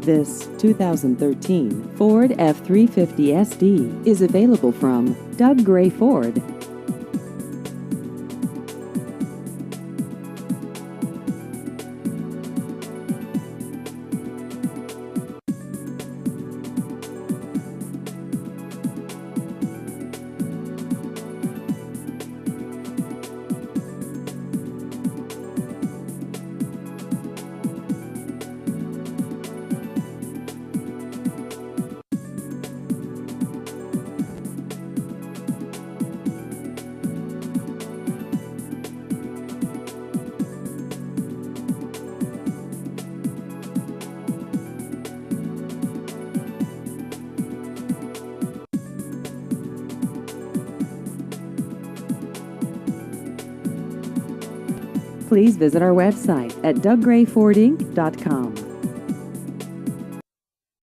This 2013 Ford F-350 SD is available from Doug Gray Ford. Please visit our website at douggrayfordinc.com.